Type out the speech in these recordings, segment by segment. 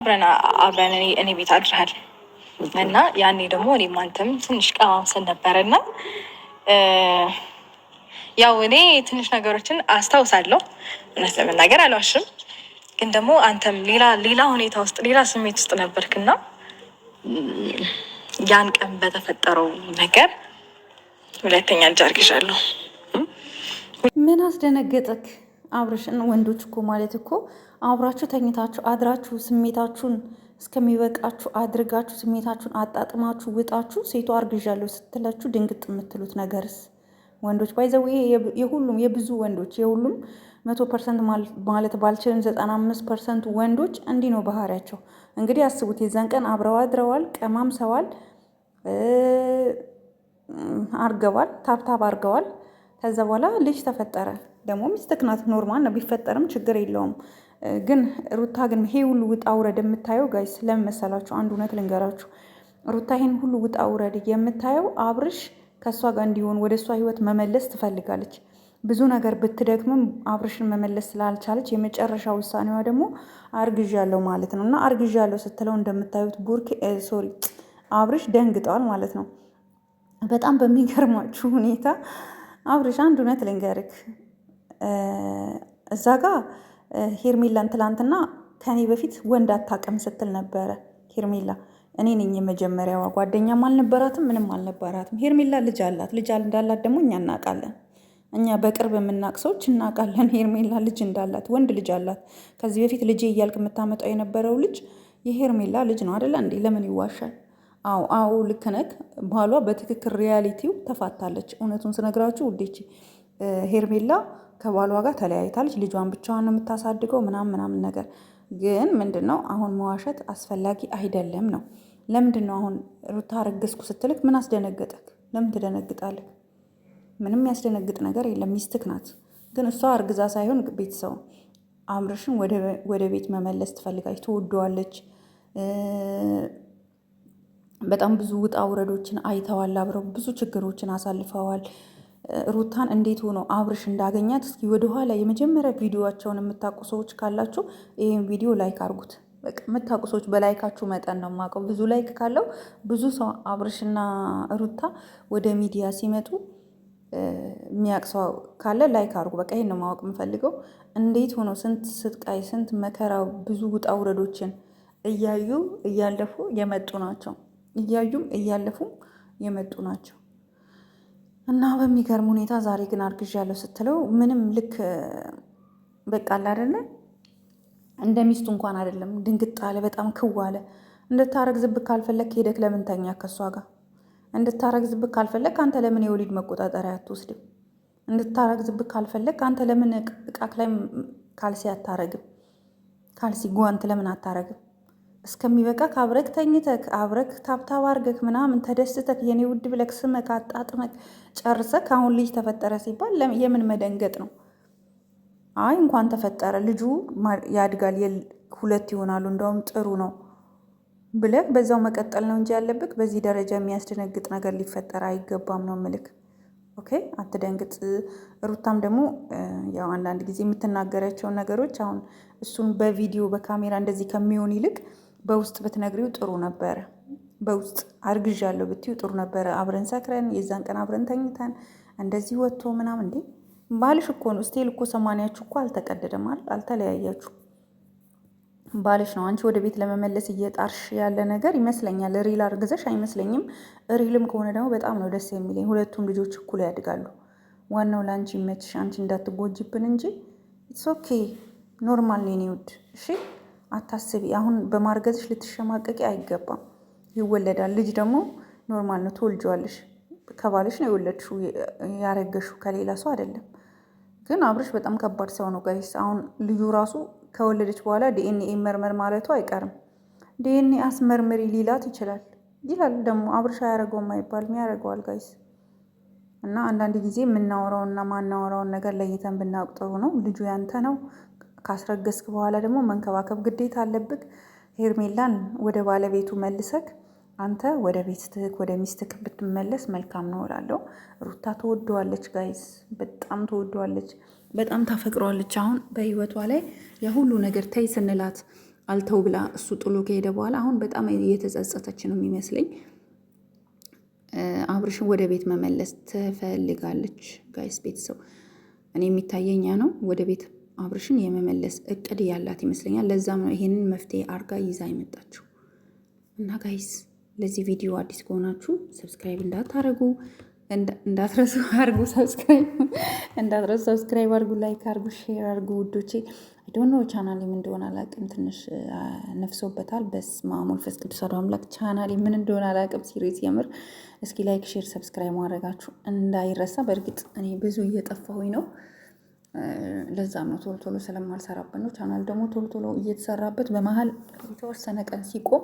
አብረን እኔ ቤት አድረሃል እና ያኔ ደግሞ እኔም አንተም ትንሽ ቀማምሰን ነበረና ያው እኔ ትንሽ ነገሮችን አስታውሳለሁ። እውነት ለመናገር አልዋሽም። ግን ደግሞ አንተም ሌላ ሁኔታ ውስጥ ሌላ ስሜት ውስጥ ነበርክና ያን ቀን በተፈጠረው ነገር ሁለተኛ ልጅ አርግዣለሁ። ምን አስደነገጠክ አብርሽን? ወንዶች እኮ ማለት እኮ አብራችሁ ተኝታችሁ አድራችሁ ስሜታችሁን እስከሚበቃችሁ አድርጋችሁ ስሜታችሁን አጣጥማችሁ ውጣችሁ ሴቷ አርግዣለሁ ስትላችሁ ድንግጥ የምትሉት ነገርስ? ወንዶች ባይዘው ይሄ የሁሉም የብዙ ወንዶች የሁሉም 100% ማለት ባልችልም 95% ወንዶች እንዲህ ነው ባህሪያቸው። እንግዲህ አስቡት፣ የዛን ቀን አብረው አድረዋል፣ ቀማምሰዋል፣ አርገዋል፣ ታብታብ አርገዋል። ከዛ በኋላ ልጅ ተፈጠረ። ደግሞ ሚስትህ ናት፣ ኖርማል ነው፣ ቢፈጠርም ችግር የለውም። ግን ሩታ ግን ይሄ ሁሉ ውጣ ውረድ የምታየው ጋይስ ለምን መሰላችሁ? አንድ እውነት ልንገራችሁ። ሩታ ይሄን ሁሉ ውጣ ውረድ የምታየው አብርሽ ከእሷ ጋር እንዲሆን ወደ እሷ ህይወት መመለስ ትፈልጋለች። ብዙ ነገር ብትደክምም አብርሽን መመለስ ስላልቻለች የመጨረሻ ውሳኔዋ ደግሞ አርግዣለሁ ማለት ነው። እና አርግዣለሁ ስትለው እንደምታዩት አብርሽ ደንግጠዋል ማለት ነው። በጣም በሚገርማችሁ ሁኔታ አብርሽ አንድ እውነት ልንገርክ፣ እዛ ጋ ሄርሜላን ትላንትና ከኔ በፊት ወንድ አታውቅም ስትል ነበረ ሄርሜላ። እኔ ነኝ የመጀመሪያዋ። ጓደኛም አልነበራትም፣ ምንም አልነበራትም። ሄርሜላ ልጅ አላት። ልጅ እንዳላት ደግሞ እኛ እናውቃለን። እኛ በቅርብ የምናውቅ ሰዎች እናውቃለን። ሄርሜላ ልጅ እንዳላት፣ ወንድ ልጅ አላት። ከዚህ በፊት ልጄ እያልክ የምታመጣው የነበረው ልጅ የሄርሜላ ልጅ ነው አይደለ እንዴ? ለምን ይዋሻል? አዎ ልክ ነህ። ባሏ በትክክል ሪያሊቲው ተፋታለች። እውነቱን ስነግራችሁ ውዴች፣ ሄርሜላ ከባሏ ጋር ተለያይታለች። ልጇን ብቻዋን ነው የምታሳድገው ምናምን ነገር። ግን ምንድን ነው አሁን መዋሸት አስፈላጊ አይደለም ነው። ለምንድን ነው አሁን ሩታ አረገዝኩ ስትልክ ምን አስደነገጠክ? ለምን ትደነግጣለህ? ምንም ያስደነግጥ ነገር የለም። ሚስትክ ናት። ግን እሷ አርግዛ ሳይሆን ቤተሰው አብርሽን ወደ ቤት መመለስ ትፈልጋለች። ትወደዋለች። በጣም ብዙ ውጣ ውረዶችን አይተዋል። አብረው ብዙ ችግሮችን አሳልፈዋል። ሩታን እንዴት ሆኖ አብርሽ እንዳገኛት እስኪ ወደኋላ የመጀመሪያ ቪዲዮቸውን የምታውቁ ሰዎች ካላችሁ ይህን ቪዲዮ ላይክ አድርጉት። በቃ የምታውቁ ሰዎች በላይካችሁ መጠን ነው የማውቀው። ብዙ ላይክ ካለው ብዙ ሰው አብርሽና ሩታ ወደ ሚዲያ ሲመጡ የሚያውቅ ሰው ካለ ላይክ አድርጉ። በቃ ይሄን ነው ማወቅ የምፈልገው። እንዴት ሆኖ ስንት ስቃይ፣ ስንት መከራ፣ ብዙ ውጣ ውረዶችን እያዩ እያለፉ የመጡ ናቸው። እያዩም እያለፉ የመጡ ናቸው። እና በሚገርም ሁኔታ ዛሬ ግን አርግዣለሁ ስትለው ምንም ልክ በቃ አለ አይደለ? እንደ ሚስቱ እንኳን አይደለም። ድንግጥ አለ። በጣም ክው አለ። እንድታረግዝብህ ካልፈለግ ሄደክ ለምን ተኛ ከሷ ጋር? እንድታረግዝብህ ካልፈለግ አንተ ለምን የወሊድ መቆጣጠሪያ አትወስድም? እንድታረግዝብህ ካልፈለግ አንተ ለምን እቃክ ላይ ካልሲ አታረግም? ካልሲ ጓንት ለምን አታረግም? እስከሚበቃ አብረክ ተኝተክ አብረክ ታብታብ አርገክ ምናምን ተደስተክ የኔ ውድ ብለክ ስመክ አጣጥመክ ጨርሰክ አሁን ልጅ ተፈጠረ ሲባል የምን መደንገጥ ነው? አይ እንኳን ተፈጠረ ልጁ ያድጋል፣ ሁለት ይሆናሉ፣ እንደውም ጥሩ ነው ብለክ በዛው መቀጠል ነው እንጂ ያለብክ በዚህ ደረጃ የሚያስደነግጥ ነገር ሊፈጠር አይገባም ነው ምልክ። ኦኬ አትደንግጥ። ሩታም ደግሞ ያው አንዳንድ ጊዜ የምትናገራቸውን ነገሮች አሁን እሱን በቪዲዮ በካሜራ እንደዚህ ከሚሆን ይልቅ በውስጥ ብትነግሪው ጥሩ ነበረ። በውስጥ አርግዣለሁ ብትዩ ጥሩ ነበረ። አብረን ሰክረን የዛን ቀን አብረን ተኝተን እንደዚህ ወጥቶ ምናምን እንዴ ባልሽ እኮ ነው። ስቴል እኮ ሰማንያችሁ እኮ አልተቀደደም፣ አልተለያያችሁ። ባልሽ ነው። አንቺ ወደ ቤት ለመመለስ እየጣርሽ ያለ ነገር ይመስለኛል። ሪል አርግዘሽ አይመስለኝም። ሪልም ከሆነ ደግሞ በጣም ነው ደስ የሚለኝ። ሁለቱም ልጆች እኩል ያድጋሉ። ዋናው ለአንቺ ይመችሽ፣ አንቺ እንዳትጎጅብን እንጂ ኢትስ ኦኬ ኖርማል ነው የኔ ውድ። እሺ አታስቢ። አሁን በማርገዝሽ ልትሸማቀቂ አይገባም። ይወለዳል። ልጅ ደግሞ ኖርማል ነው፣ ትወልጂዋለሽ። ከባልሽ ነው የወለድሽው፣ ያረገሽው ከሌላ ሰው አይደለም። ግን አብርሽ በጣም ከባድ ሰው ነው ጋይስ። አሁን ልዩ ራሱ ከወለደች በኋላ ዲኤንኤ መርመር ማለቱ አይቀርም። ዲኤንኤ አስመርምሪ ሊላት ይላል። ደግሞ አብርሽ አያረገውም አይባልም፣ ያረገዋል ጋይስ። እና አንዳንድ ጊዜ የምናወራውና ማናወራውን ነገር ለይተን ብናውቅ ጥሩ ነው። ልጁ ያንተ ነው። ካስረገዝክ በኋላ ደግሞ መንከባከብ ግዴታ አለብክ። ሄርሜላን ወደ ባለቤቱ መልሰክ አንተ ወደ ቤትህ ወደ ሚስትክ ብትመለስ መልካም ነው እላለሁ። ሩታ ትወደዋለች ጋይስ፣ በጣም ትወደዋለች፣ በጣም ታፈቅረዋለች። አሁን በህይወቷ ላይ የሁሉ ነገር ተይ ስንላት አልተው ብላ እሱ ጥሎ ከሄደ በኋላ አሁን በጣም እየተጸጸተች ነው የሚመስለኝ። አብርሽን ወደ ቤት መመለስ ትፈልጋለች። ጋይስ ቤተሰብ እኔ የሚታየኛ ነው ወደ ቤት አብርሽን የመመለስ እቅድ ያላት ይመስለኛል። ለዛም ነው ይሄንን መፍትሄ አርጋ ይዛ የመጣችው። እና ጋይስ ለዚህ ቪዲዮ አዲስ ከሆናችሁ ሰብስክራይብ እንዳትረሱ አርጉ። ሰብስክራይብ አርጉ፣ ላይክ አርጉ፣ ሼር አርጉ ውዶቼ። ዶኖ ቻናሌ ምን እንደሆነ አላቅም፣ ትንሽ ነፍሶበታል። በስመ አብ ወመንፈስ ቅዱስ አሐዱ አምላክ። ቻናሌ ምን እንደሆነ አላቅም። ሲሪየስ የምር እስኪ ላይክ፣ ሼር፣ ሰብስክራይብ ማድረጋችሁ እንዳይረሳ። በእርግጥ እኔ ብዙ እየጠፋሁኝ ነው። ለዛም ነው ቶሎ ቶሎ ስለማልሰራበት ነው። ቻናል ደግሞ ቶሎ ቶሎ እየተሰራበት በመሀል የተወሰነ ቀን ሲቆም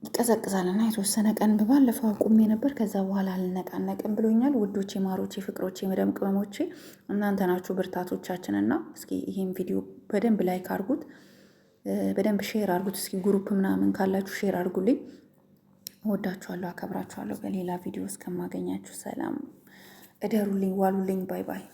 ይቀዘቅዛል እና የተወሰነ ቀን ባለፈው አቁሜ ነበር። ከዛ በኋላ አልነቃነቅም ብሎኛል። ውዶቼ፣ ማሮቼ፣ ፍቅሮቼ፣ መደም ቅመሞቼ እናንተ ናችሁ ብርታቶቻችን። እና እስኪ ይሄን ቪዲዮ በደንብ ላይክ አርጉት፣ በደንብ ሼር አርጉት። እስኪ ግሩፕ ምናምን ካላችሁ ሼር አርጉልኝ። እወዳችኋለሁ፣ አከብራችኋለሁ። በሌላ ቪዲዮ እስከማገኛችሁ ሰላም እደሩልኝ፣ ዋሉልኝ። ባይ ባይ።